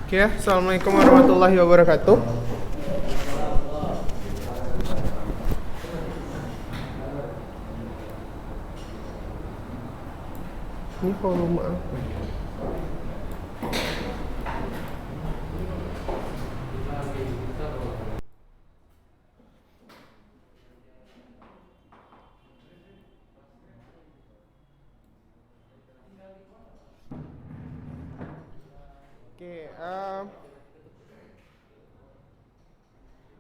Oke, assalamualaikum warahmatullahi wabarakatuh. Ini volume apa? Oke,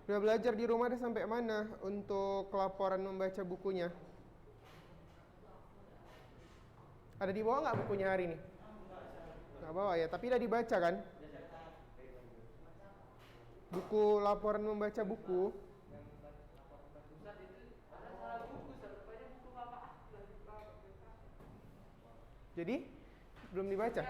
udah belajar di rumah udah sampai mana untuk laporan membaca bukunya? Ada di bawah nggak bukunya hari ini? Nggak bawa ya, tapi udah dibaca kan? Buku laporan membaca buku. Jadi belum dibaca.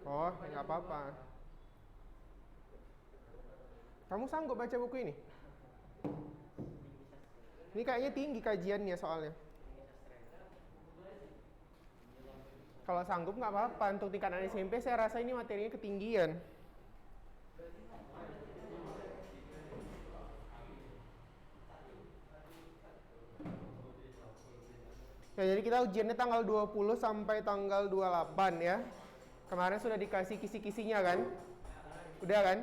Oh, nggak apa-apa. Kamu sanggup baca buku ini? Ini kayaknya tinggi kajiannya soalnya. Kalau sanggup nggak apa-apa, untuk tingkatan SMP saya rasa ini materinya ketinggian. Ya, jadi kita ujiannya tanggal 20 sampai tanggal 28 ya. Kemarin sudah dikasih kisi-kisinya kan? Udah kan?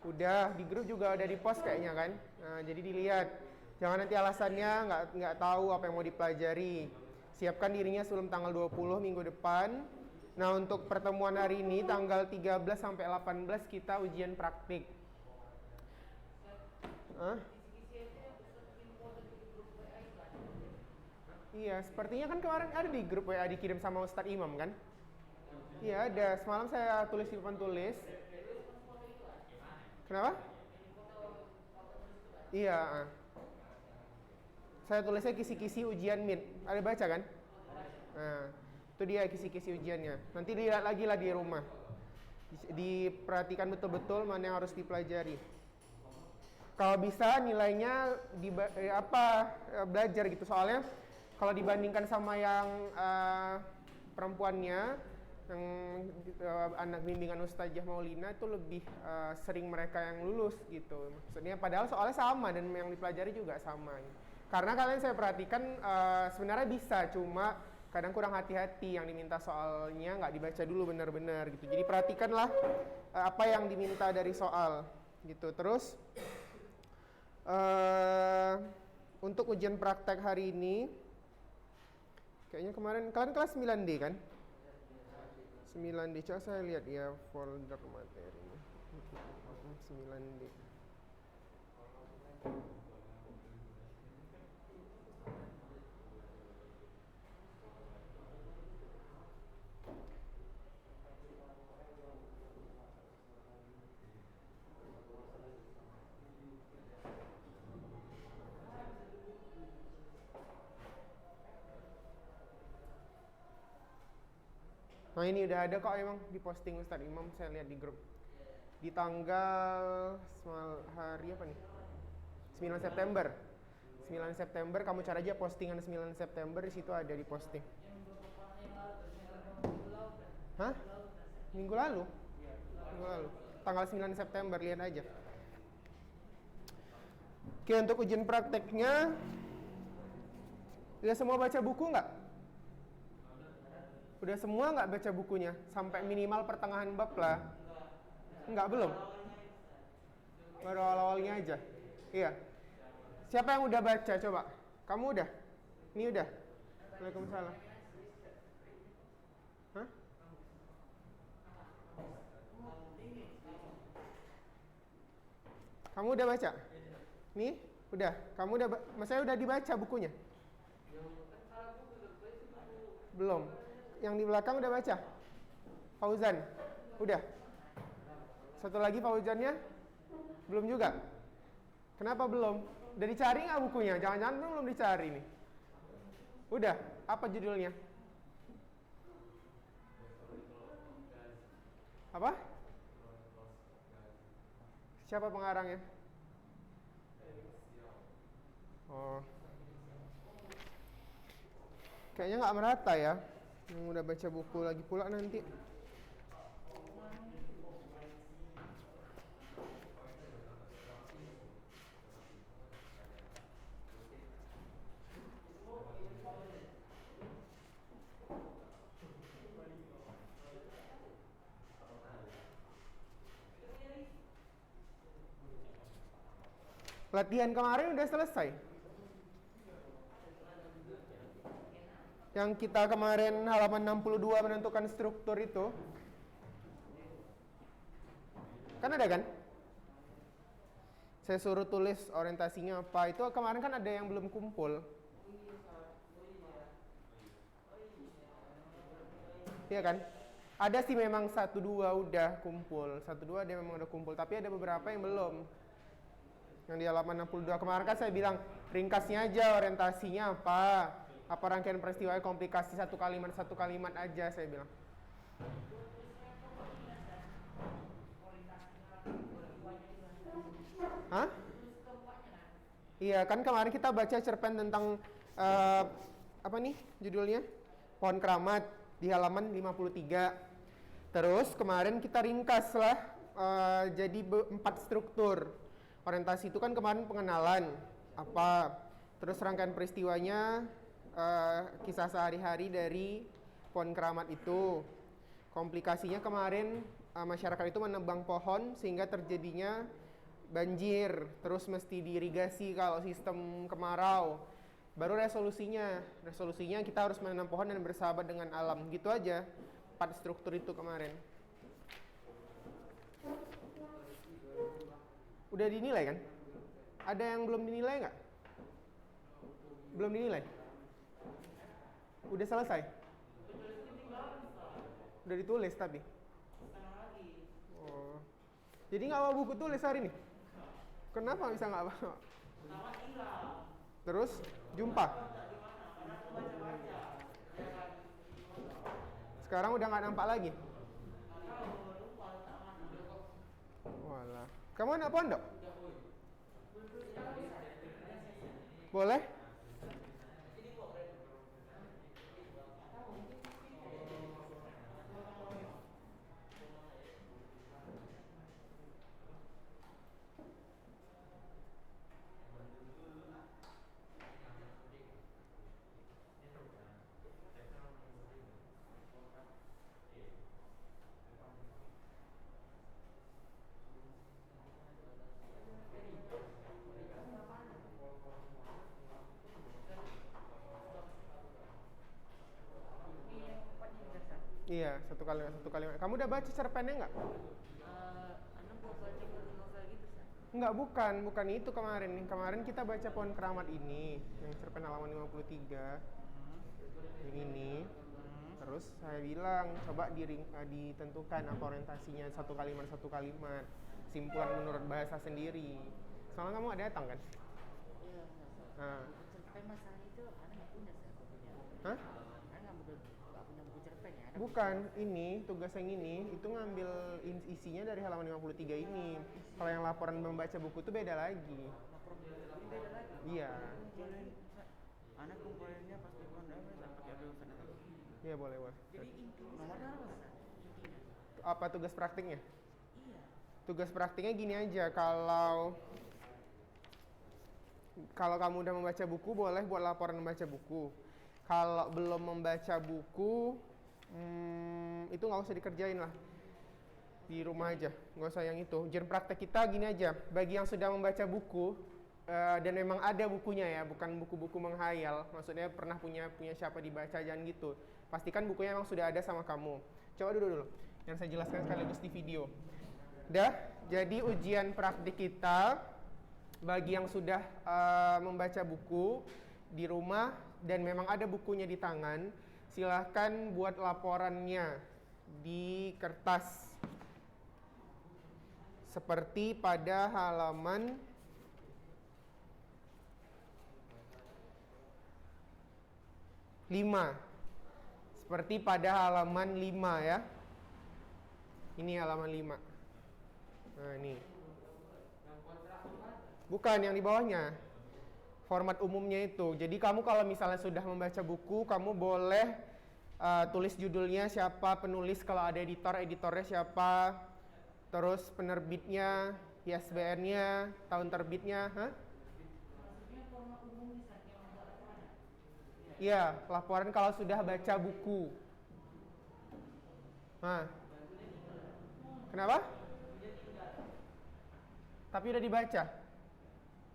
Udah, di grup juga udah di-post kayaknya kan? Nah, jadi dilihat. Jangan nanti alasannya nggak tahu apa yang mau dipelajari. Siapkan dirinya sebelum tanggal 20 minggu depan. Nah, untuk pertemuan hari ini tanggal 13 sampai 18 kita ujian praktik. Hah? Iya, sepertinya kan kemarin ada di grup WA dikirim sama Ustadz Imam kan? Iya ada, semalam saya tulis di papan tulis. Kenapa? Iya, saya tulisnya kisi-kisi ujian MIT. Ada baca kan? Nah, itu dia kisi-kisi ujiannya. Nanti dilihat lagi lah di rumah. Diperhatikan betul-betul mana yang harus dipelajari. Kalau bisa nilainya belajar gitu, soalnya kalau dibandingkan sama yang perempuannya yang anak bimbingan Ustazah Maulina itu lebih sering mereka yang lulus gitu. Maksudnya padahal soalnya sama dan yang dipelajari juga sama. Karena kalian saya perhatikan sebenarnya bisa, cuma kadang kurang hati-hati, yang diminta soalnya nggak dibaca dulu benar-benar gitu. Jadi perhatikanlah apa yang diminta dari soal gitu. Terus untuk ujian praktek hari ini, kayaknya kemarin kalian kelas 9D kan? 9D, coba saya lihat ya folder materinya. 9D. Nah ini udah ada kok emang di posting Ustadz Imam, saya lihat di grup. Di tanggal hari apa nih? 9 September. 9 September kamu cari aja postingan 9 September, di situ ada di posting. Hah? Minggu lalu? Minggu lalu. Tanggal 9 September, lihat aja. Oke, untuk ujian prakteknya udah semua baca buku nggak? Udah semua nggak baca bukunya? Sampai minimal pertengahan bab lah. Enggak, belum? Baru awal-awalnya aja? Iya. Siapa yang udah baca coba? Kamu udah? Ini udah? Waalaikumsalam. Hah? Kamu udah baca? Nih, udah. Kamu udah, maksudnya udah dibaca bukunya? Belum. Yang di belakang udah baca? Fauzan? Udah? Satu lagi Fauzannya? Belum juga? Kenapa belum? Udah dicari nggak bukunya? Jangan-jangan belum dicari nih. Udah? Apa judulnya? Apa? Siapa pengarangnya? Oh. Kayaknya nggak merata ya. Yang udah baca buku lagi pula nanti. Latihan kemarin udah selesai. Yang kita kemarin halaman 62 menentukan struktur itu. Kan ada kan? Saya suruh tulis orientasinya apa. Itu kemarin kan ada yang belum kumpul. Iya kan? Ada sih memang 1-2 udah kumpul. 1-2 dia memang udah kumpul. Tapi ada beberapa yang belum. Yang di halaman 62 kemarin kan saya bilang ringkasnya aja orientasinya apa rangkaian peristiwa komplikasi satu kalimat aja saya bilang. Hah? Iya kan kemarin kita baca cerpen tentang apa nih judulnya? Pohon Keramat di halaman 53. Terus kemarin kita ringkas lah jadi 4 struktur. Orientasi itu kan kemarin pengenalan apa, terus rangkaian peristiwanya kisah sehari-hari dari pohon keramat itu. Komplikasinya kemarin masyarakat itu menebang pohon sehingga terjadinya banjir, terus mesti diirigasi kalau sistem kemarau. Baru resolusinya kita harus menanam pohon dan bersahabat dengan alam. Gitu aja 4 struktur itu kemarin. Udah dinilai kan? Ada yang belum dinilai nggak? Belum dinilai? Udah selesai? Udah ditulis tapi? Oh. Jadi nggak bawa buku tulis hari ini? Kenapa bisa nggak bawa? Terus jumpa? Sekarang udah nggak nampak lagi? Walah. Kamu anak pondok? Boleh? Iya, satu kalimat. Kamu udah baca cerpennya nggak? Enggak, bukan itu kemarin. Kemarin kita baca Pohon Keramat ini, yang cerpen halaman 53. Yang ini. Terus saya bilang, coba ditentukan apa orientasinya satu kalimat. Simpulan menurut bahasa sendiri. Soalnya kamu ada datang kan? Iya. Nah. Cerpen masalah itu anak nggak punya saya bukunya. Hah? Anak nggak punya buku cerpen ya? Bukan, ini tugas yang ini itu ngambil isinya dari halaman 53 ini. Kalau yang laporan membaca buku itu beda lagi. Laporan ini beda lagi. Iya. Anak kumpulinnya pas di pondok pakai ambil sana. Iya boleh. Jadi intinya nomornya apa? Intinya. Apa tugas praktiknya? Iya. Tugas praktiknya gini aja, kalau kamu udah membaca buku boleh buat laporan membaca buku. Kalau belum membaca buku itu nggak usah dikerjain lah, di rumah aja, nggak usah yang itu. Ujian praktek kita gini aja, bagi yang sudah membaca buku dan memang ada bukunya ya, bukan buku-buku menghayal, maksudnya pernah punya siapa dibaca, jangan gitu. Pastikan bukunya memang sudah ada sama kamu. Coba dulu yang saya jelaskan sekaligus di video. Udah, jadi ujian praktik kita bagi yang sudah membaca buku di rumah dan memang ada bukunya di tangan, silahkan buat laporannya di kertas seperti pada halaman 5. Seperti pada halaman 5 ya. Ini halaman 5. Nah, ini. Bukan, yang di bawahnya. Format umumnya itu. Jadi kamu kalau misalnya sudah membaca buku, kamu boleh tulis judulnya siapa, penulis kalau ada editor, editornya siapa, terus penerbitnya, ISBN-nya, tahun terbitnya. Iya, laporan kalau sudah baca buku. Nah, kenapa? Tapi udah dibaca.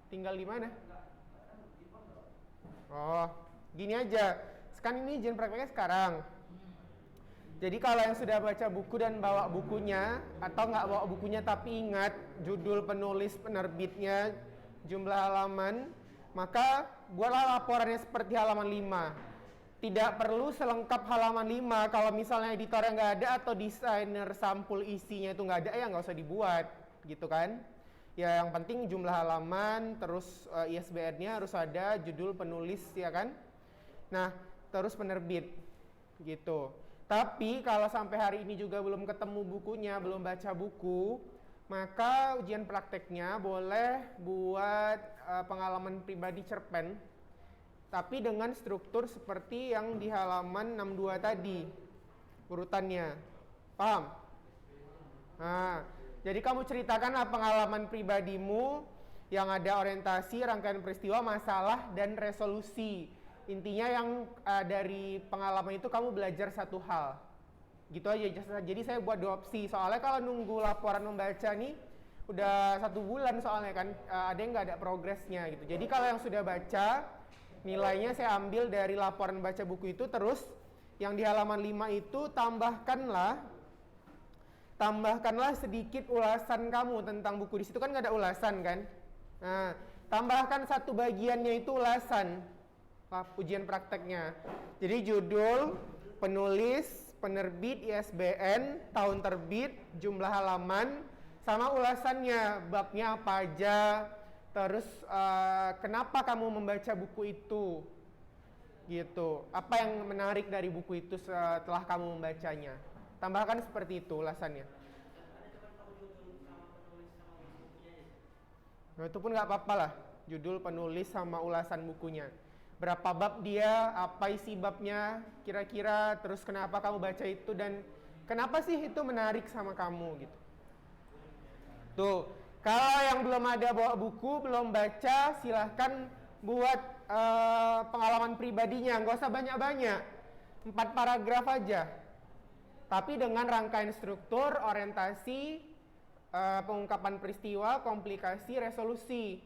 Tinggal di mana? Oh, gini aja. Sekarang ini izin prakteknya sekarang. Jadi kalau yang sudah baca buku dan bawa bukunya, atau nggak bawa bukunya tapi ingat judul, penulis, penerbitnya, jumlah halaman, maka buatlah laporannya seperti halaman 5. Tidak perlu selengkap halaman 5. Kalau misalnya editornya nggak ada atau desainer sampul isinya itu nggak ada, ya nggak usah dibuat, gitu kan. Ya yang penting jumlah halaman, terus ISBN-nya harus ada, judul, penulis, ya kan. Nah, terus penerbit, gitu. Tapi kalau sampai hari ini juga belum ketemu bukunya, belum baca buku, maka ujian prakteknya boleh buat pengalaman pribadi cerpen, tapi dengan struktur seperti yang di halaman 62 tadi, urutannya. Paham? Nah, jadi kamu ceritakanlah pengalaman pribadimu yang ada orientasi, rangkaian peristiwa, masalah, dan resolusi. Intinya yang dari pengalaman itu kamu belajar satu hal. Gitu aja. Jadi saya buat 2 opsi. Soalnya kalau nunggu laporan membaca nih, udah 1 bulan soalnya kan, ada yang nggak ada progresnya gitu. Jadi kalau yang sudah baca, nilainya saya ambil dari laporan baca buku itu, terus yang di halaman 5 itu tambahkanlah sedikit ulasan kamu tentang buku. Di situ kan nggak ada ulasan kan. Nah, tambahkan 1 bagiannya itu ulasan ujian prakteknya. Jadi judul, penulis, penerbit, ISBN, tahun terbit, jumlah halaman, sama ulasannya, babnya apa aja, terus kenapa kamu membaca buku itu, gitu. Apa yang menarik dari buku itu setelah kamu membacanya. Tambahkan seperti itu ulasannya. Nah, itu pun nggak apa-apa lah, judul, penulis, sama ulasan bukunya. Berapa bab dia, apa isi babnya, kira-kira, terus kenapa kamu baca itu, dan kenapa sih itu menarik sama kamu, gitu. Tuh, kalau yang belum ada bawa buku, belum baca, silahkan buat pengalaman pribadinya, nggak usah banyak-banyak, 4 paragraf aja. Tapi dengan rangkaian struktur, orientasi, pengungkapan peristiwa, komplikasi, resolusi.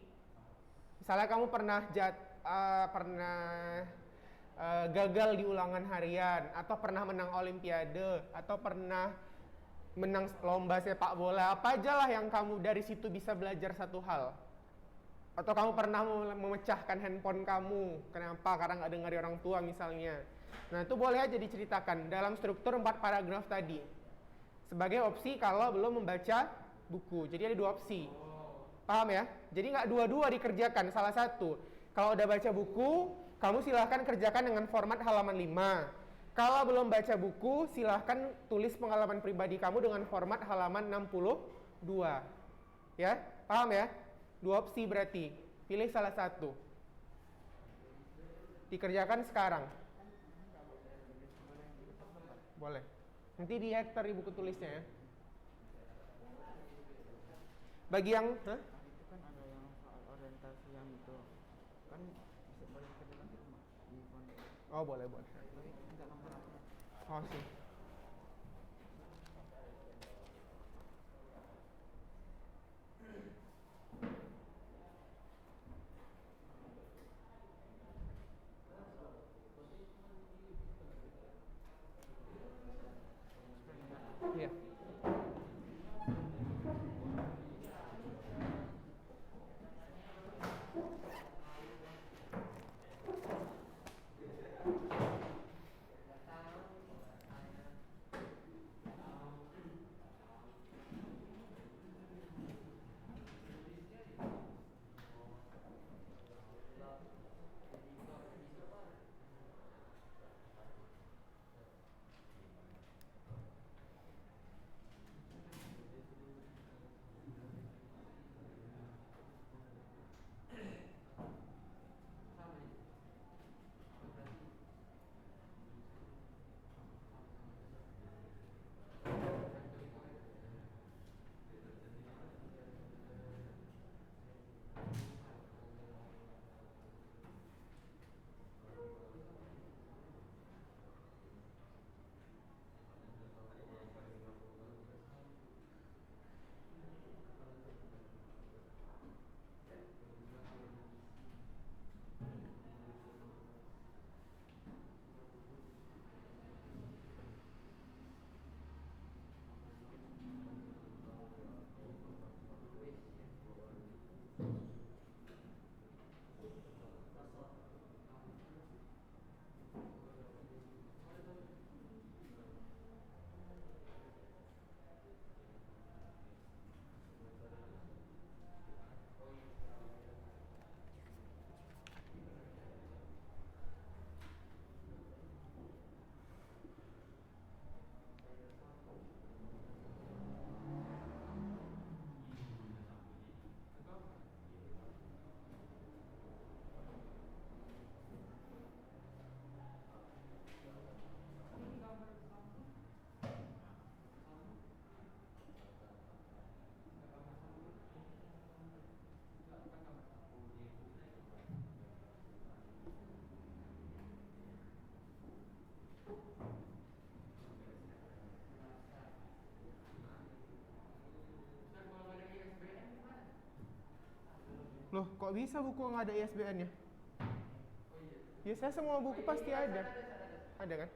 Misalnya kamu pernah gagal di ulangan harian, atau pernah menang olimpiade, atau pernah menang lomba sepak bola, apa aja lah yang kamu dari situ bisa belajar satu hal. Atau kamu pernah memecahkan handphone kamu, kenapa? Karena nggak dengar orang tua misalnya. Nah, itu boleh aja diceritakan dalam struktur 4 paragraf tadi, sebagai opsi kalau belum membaca buku. Jadi ada 2 opsi. Paham ya? Jadi nggak dua-dua dikerjakan, salah satu. Kalau udah baca buku, kamu silahkan kerjakan dengan format halaman 5. Kalau belum baca buku, silahkan tulis pengalaman pribadi kamu dengan format halaman 62. Ya? Paham ya? 2 opsi berarti. Pilih salah satu. Dikerjakan sekarang. Boleh. Nanti di header di buku tulisnya ya. Bagi yang Itu kan ada yang soal orientasi yang itu kan bisa balik ke dalam rumah di pondok. Oh, boleh. Tapi minta nomor aku. Oh, sih. Iya. Loh, kok bisa buku nggak ada ISBN-nya? Biasanya semua buku pasti ada. Ada kan?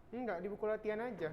Enggak, di buku latihan aja.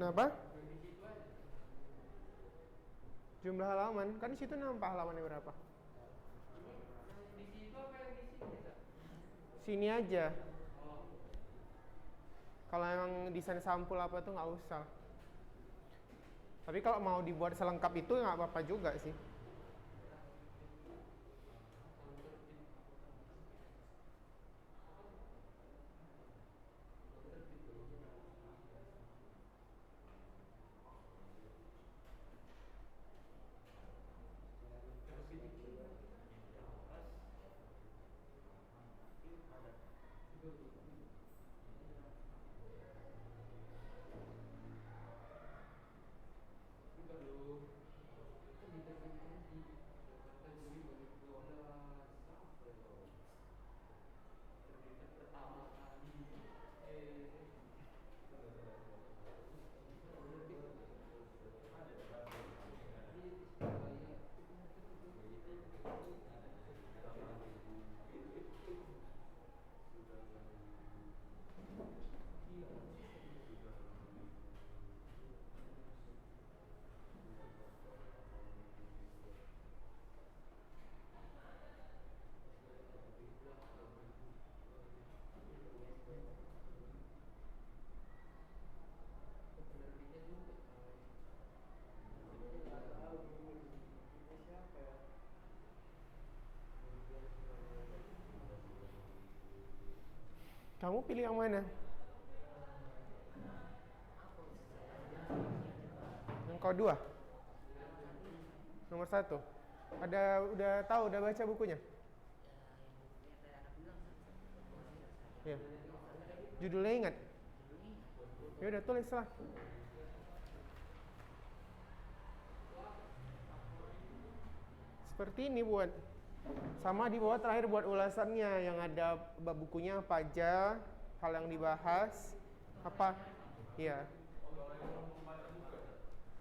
Kenapa? Jumlah halaman, kan di situ nampak halamannya berapa? Sini aja. Kalau emang desain sampul apa tuh nggak usah. Tapi kalau mau dibuat selengkap itu nggak apa-apa juga sih. Kamu pilih yang mana? Yang kedua? Nomor 1. Udah tahu, udah baca bukunya? Ya. Judulnya ingat? Ya udah tulis lah. Seperti ini buat. Sama di bawah terakhir buat ulasannya yang ada bab bukunya apa aja, hal yang dibahas, apa? Iya.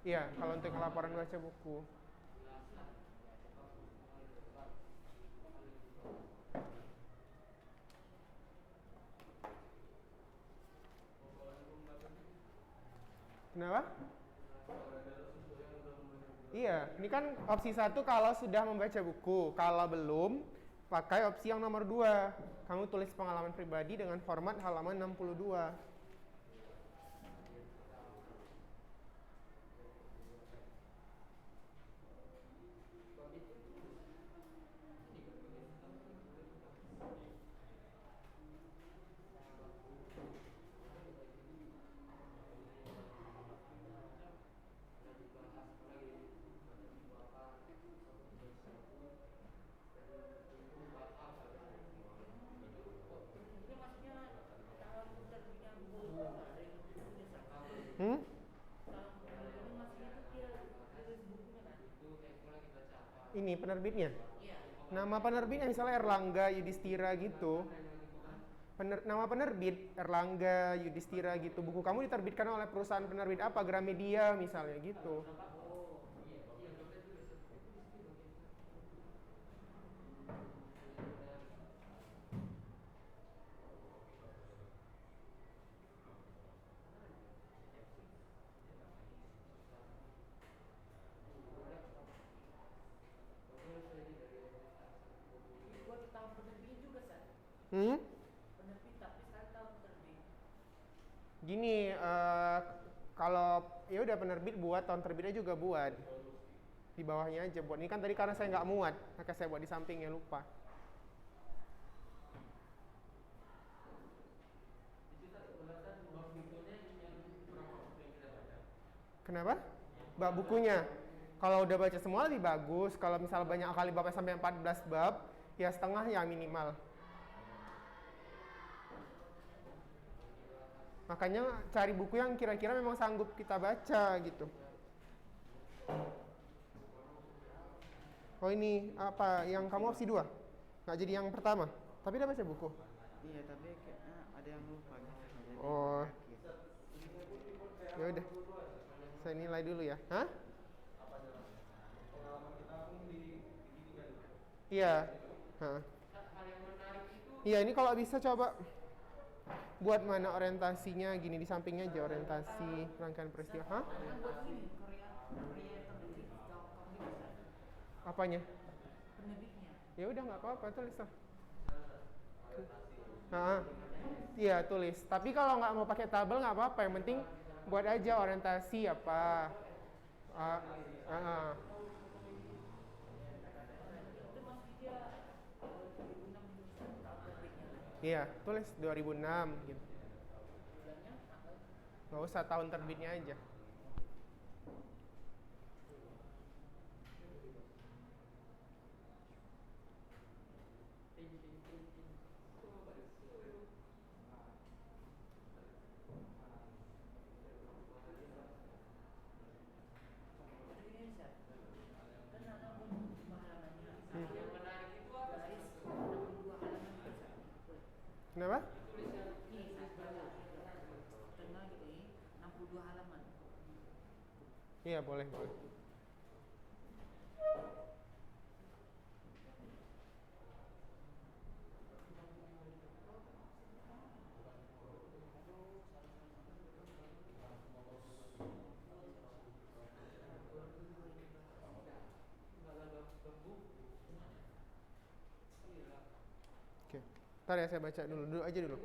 Iya, kalau untuk laporan baca buku. Kenapa? Iya, ini kan opsi 1 kalau sudah membaca buku. Kalau belum, pakai opsi yang nomor 2. Kamu tulis pengalaman pribadi dengan format halaman 62. Hmm? Ini penerbitnya? Nama penerbitnya misalnya Erlangga Yudhistira gitu. Nama penerbit Erlangga Yudhistira gitu. Buku kamu diterbitkan oleh perusahaan penerbit apa? Gramedia misalnya gitu. Hmm? Gini, kalau ya udah penerbit buat, tahun terbitnya juga buat. Di bawahnya aja buat. Ini kan tadi karena saya nggak muat, maka saya buat di sampingnya, lupa. Kenapa? Bab bukunya. Kalau udah baca semua lebih bagus. Kalau misal banyak kali babnya sampai 14 bab, ya setengah ya minimal. Makanya cari buku yang kira-kira memang sanggup kita baca gitu. Oh ini apa yang kamu opsi 2? Nggak jadi yang pertama. Tapi udah baca buku. Iya, tapi kayaknya ada yang lupa gitu. Oh. Ya udah. Saya nilai dulu ya. Hah? Iya. Hah. Iya, ini kalau bisa coba buat mana orientasinya gini di sampingnya aja orientasi rangkaian peristiwa. Hah? Apanya? Ya udah nggak apa-apa, tulis lah. Iya tulis. Tapi kalau nggak mau pakai tabel nggak apa-apa. Yang penting buat aja orientasi apa. Iya, tulis 2006 gitu. Nggak usah tahun terbitnya aja. Kenapa? Iya boleh. Oke. Ntar ya saya baca dulu aja dulu.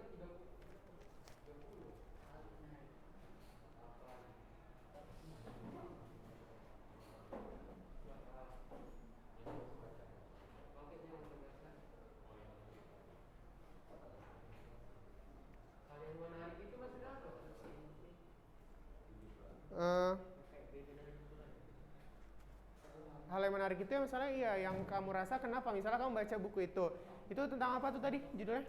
hal yang menarik itu ya misalnya iya yang kamu rasa kenapa misalnya kamu baca buku itu tentang apa tuh tadi judulnya?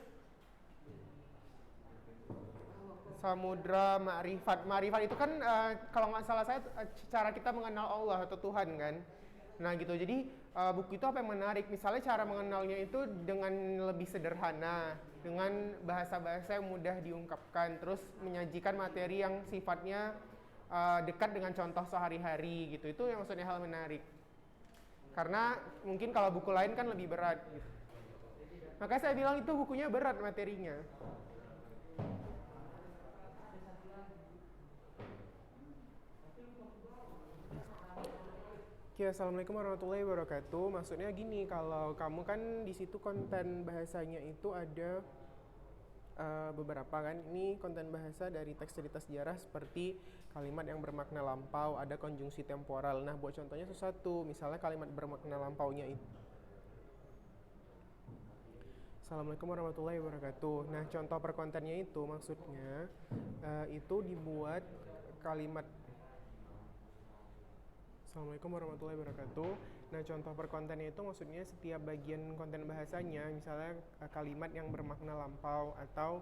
Samudra Ma'rifat. Ma'rifat itu kan kalau nggak salah saya cara kita mengenal Allah atau Tuhan kan. Nah gitu. Jadi buku itu apa yang menarik? Misalnya cara mengenalnya itu dengan lebih sederhana, dengan bahasa-bahasa yang mudah diungkapkan, terus menyajikan materi yang sifatnya dekat dengan contoh sehari-hari gitu. Itu yang maksudnya hal menarik. Karena mungkin kalau buku lain kan lebih berat gitu. Makanya saya bilang itu bukunya berat materinya. Oke, assalamualaikum warahmatullahi wabarakatuh. Maksudnya gini, kalau kamu kan di situ konten bahasanya itu ada beberapa kan. Ini konten bahasa dari teks cerita sejarah seperti kalimat yang bermakna lampau, ada konjungsi temporal. Nah, buat contohnya sesuatu, misalnya kalimat bermakna lampaunya itu. Assalamualaikum warahmatullahi wabarakatuh. Nah, contoh per kontennya itu maksudnya itu dibuat kalimat. Assalamualaikum warahmatullahi wabarakatuh. Nah, contoh per kontennya itu maksudnya setiap bagian konten bahasanya, misalnya kalimat yang bermakna lampau atau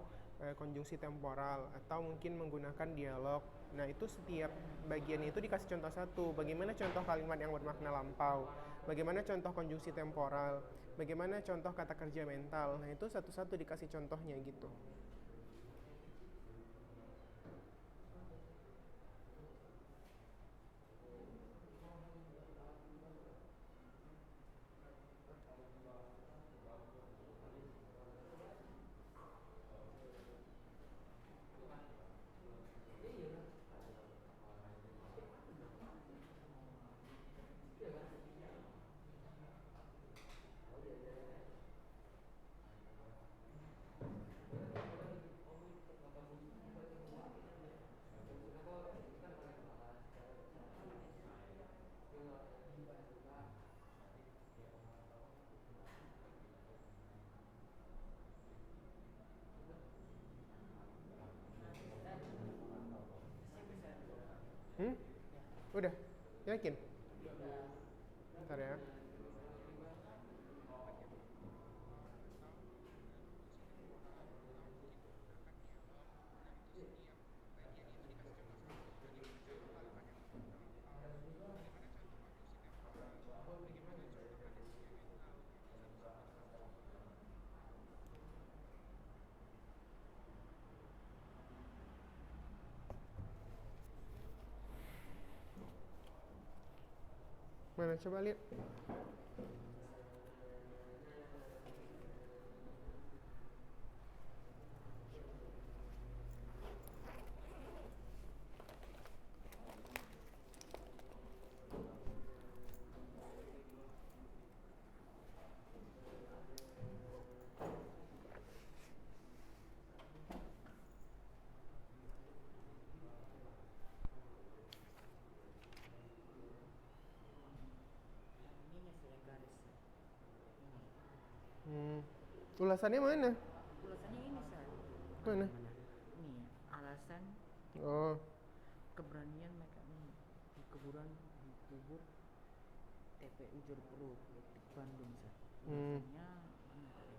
konjungsi temporal atau mungkin menggunakan dialog. Nah, itu setiap bagian itu dikasih contoh satu. Bagaimana contoh kalimat yang bermakna lampau? Bagaimana contoh konjungsi temporal? Bagaimana contoh kata kerja mental? Nah, itu satu-satu dikasih contohnya gitu. Udah? Yakin? Bentar ya. Mana coba lihat. Ulasannya mana? Ulasannya ini saya. Mana? Ini alasan Oh, keberanian mereka di kuburan di kubur TPU Jeruk di Bandung saya. Ulasannya mana tadi?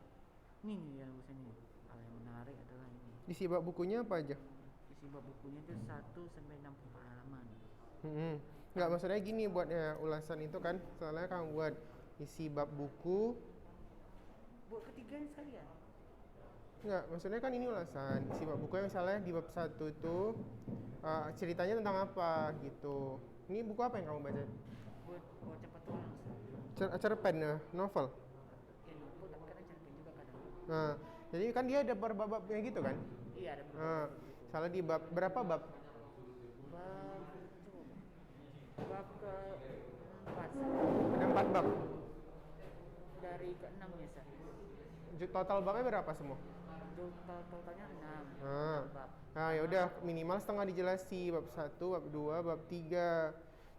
Ini nih ya ulasannya. Hal yang menarik adalah ini. isi bab bukunya apa aja? Isi bab bukunya itu 1 sampai 60 halaman. Nggak, maksudnya gini buatnya ulasan itu kan, soalnya kamu buat isi bab buku. Buat ketiganya sekalian. Enggak, maksudnya kan ini ulasan. Isi bab bukunya misalnya di bab 1 itu ceritanya tentang apa gitu. Ini buku apa yang kamu baca? Buat cepat tulang. Cerpen ya, novel. Ya novel tapi kadang cerpen juga kadang. Nah, jadi kan dia ada per bab-babnya gitu kan? Iya ada beberapa. Nah, misalnya di bab berapa bab? Bab ke-4 Ada 4 bab. dari ke-6 ya Sar. Total babnya berapa semua? Totalnya 6 bab. Nah, ya udah minimal setengah dijelasi bab 1, bab 2, bab 3.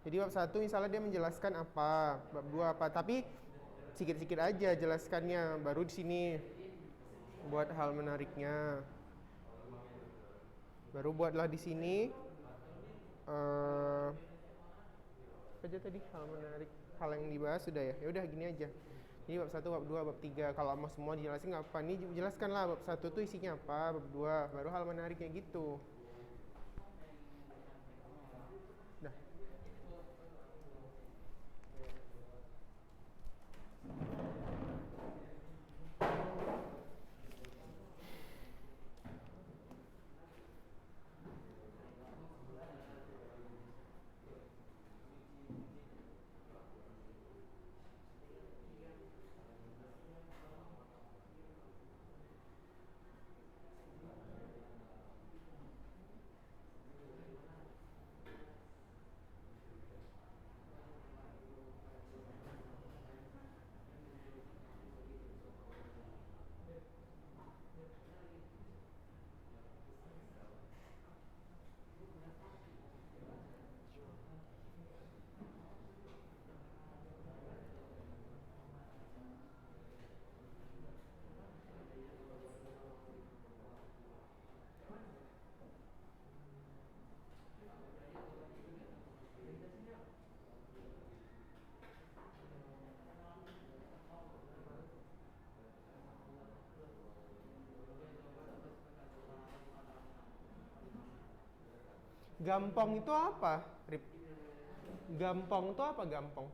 Jadi bab 1 misalnya dia menjelaskan apa, bab 2 apa, tapi sedikit-sedikit aja jelaskannya. Baru di sini buat hal menariknya. Baru buatlah di sini Apa aja tadi hal menarik, hal yang dibahas sudah ya. Ya udah gini aja. Ini bab 1, bab 2, bab 3. Kalau mau semua dijelasin nggak apa? Ini jelaskanlah bab 1 tuh isinya apa, bab 2 baru hal menariknya gitu. Dah. Gampong itu apa, Rip? Gampong itu apa, gampong?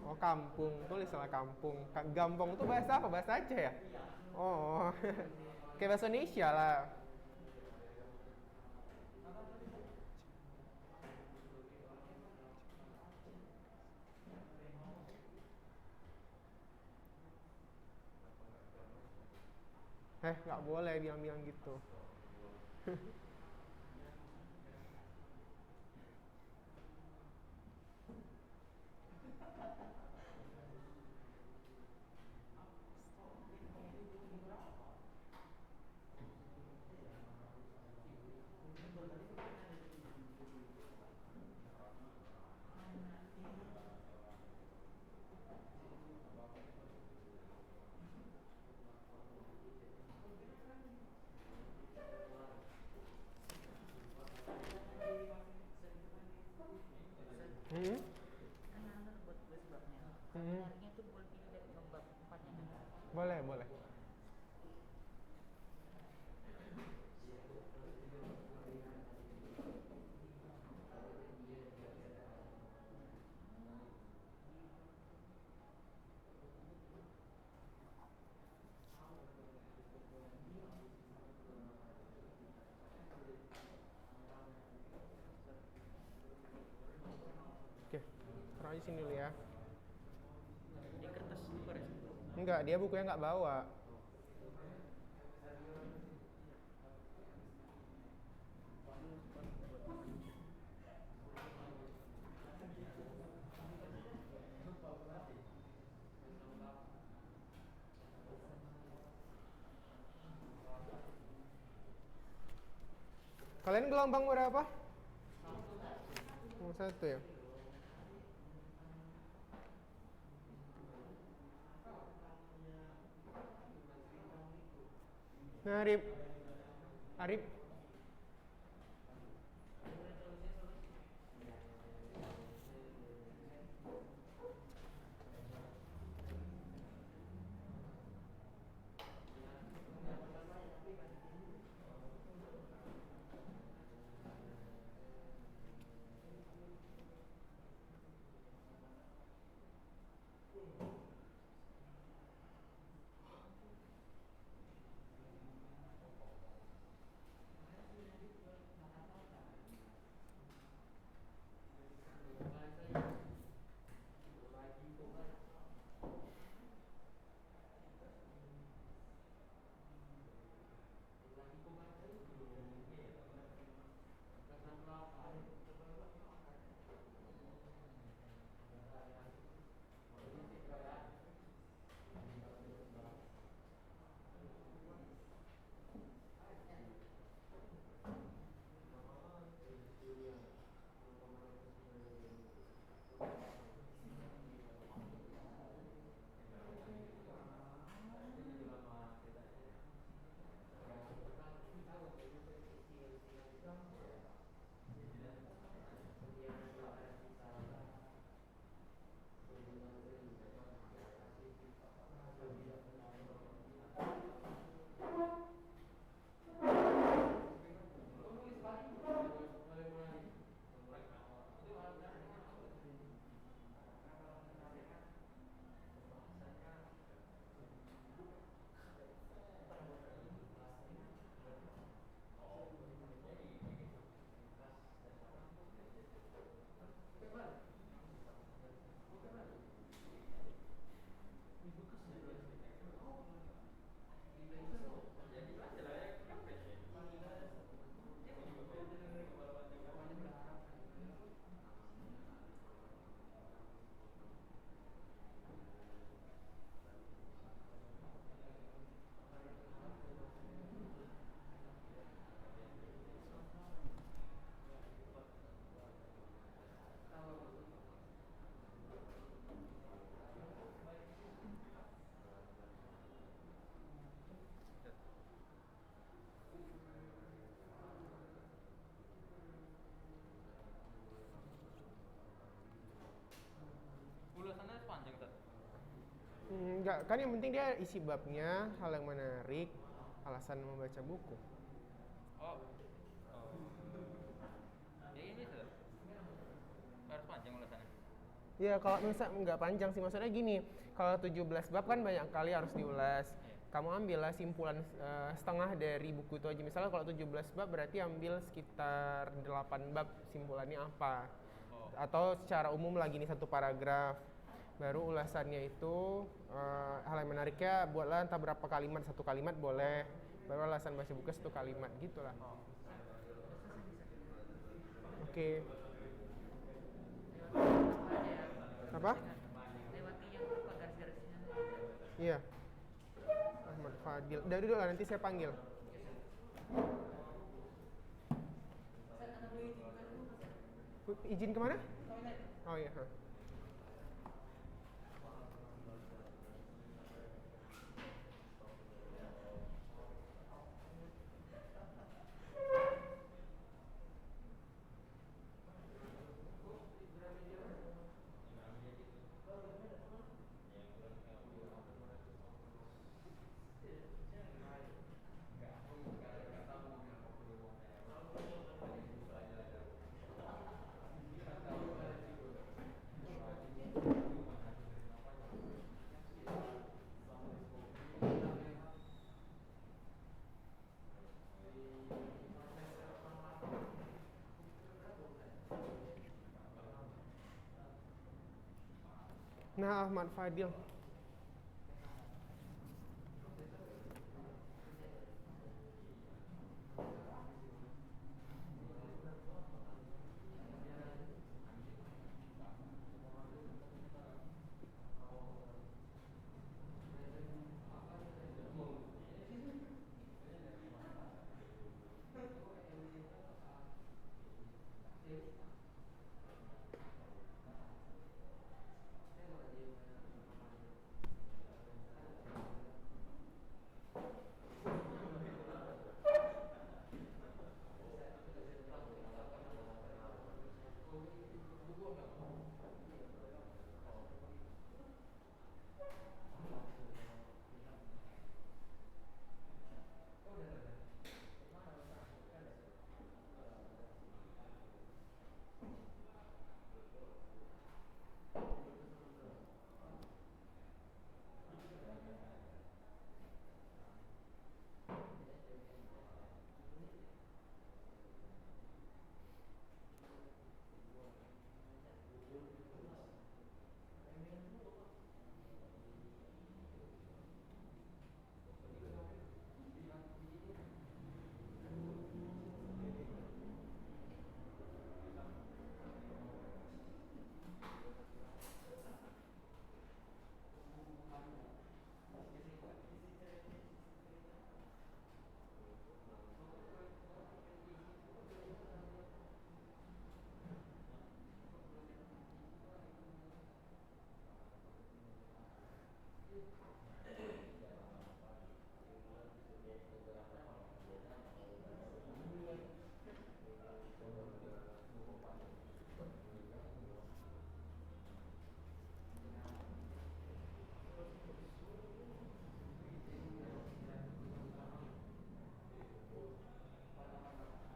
Oh, kampung. Tulislah kampung. Gampong itu bahasa apa? Bahasa Aceh ya? Oh, kayak bahasa Indonesia lah. Nggak boleh bilang-bilang gitu. Hmm? Kan ada buat tulis babnya. Hmm. Menariknya itu boleh pilih dari bab 4-nya kan? Boleh, boleh. Oke, taruh aja sini dulu ya. Di kertas luar ya? Enggak, dia bukunya nggak bawa. Kalian gelombang berapa? Oh, 1 ya? Nah, Arif. Arif. Enggak, kan yang penting dia isi babnya, hal yang menarik, alasan membaca buku. Oh. Ya ini bisa. Harus panjang ulasannya. Ya kalau misal nggak panjang sih, maksudnya gini, kalau 17 bab kan banyak kali harus diulas. Kamu ambillah simpulan setengah dari buku itu aja. Misalnya kalau 17 bab berarti ambil sekitar 8 bab simpulannya apa. Atau secara umum lagi nih satu paragraf. Baru ulasannya itu hal yang menariknya buatlah entah berapa kalimat, satu kalimat boleh. Baru alasan baca buku satu kalimat gitulah. Oke. Apa? Lewati yang apa garis-garisnya. Iya. Ahmad Fadil. Dari dulu lah, nanti saya panggil. Izin kemana? Oh iya. Nah, Ahmad Fadil.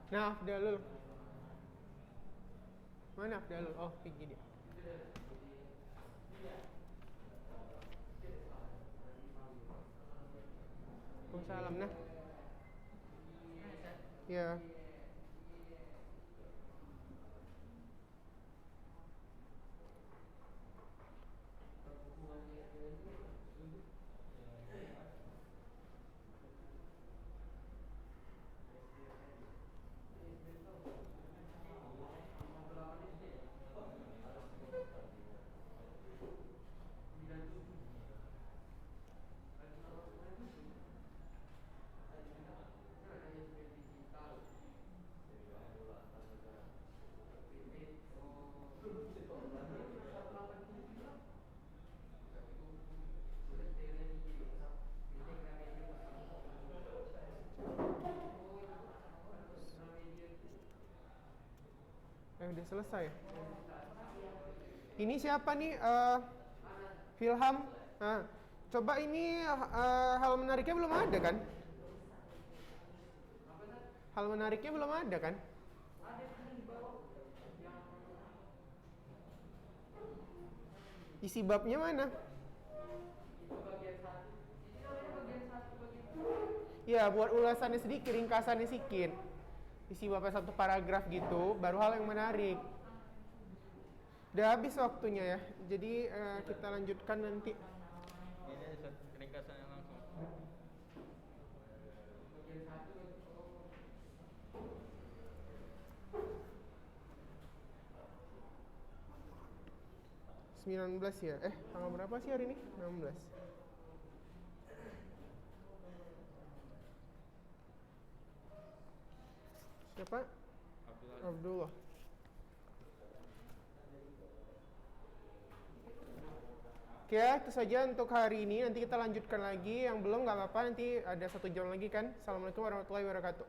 Nah, Afdalul. Mana Afdalul? Oh, tinggi dia. Waalaikumsalam. Nah. Ya. Udah selesai. Ini siapa nih? Filham. Nah, Coba ini hal menariknya belum ada kan? Hal menariknya belum ada kan? Isi babnya mana? Ya, buat ulasannya sedikit, ringkasannya sedikit. Isi babnya satu paragraf gitu, baru hal yang menarik. Udah habis waktunya ya, jadi kita lanjutkan nanti. Ini aja ringkasannya langsung. Sembilan belas ya? Tanggal berapa sih hari ini? 16. Siapa? Abdullah. Oke ya, itu saja untuk hari ini. Nanti kita lanjutkan lagi. Yang belum nggak apa-apa, nanti ada 1 jam lagi kan. Assalamualaikum warahmatullahi wabarakatuh.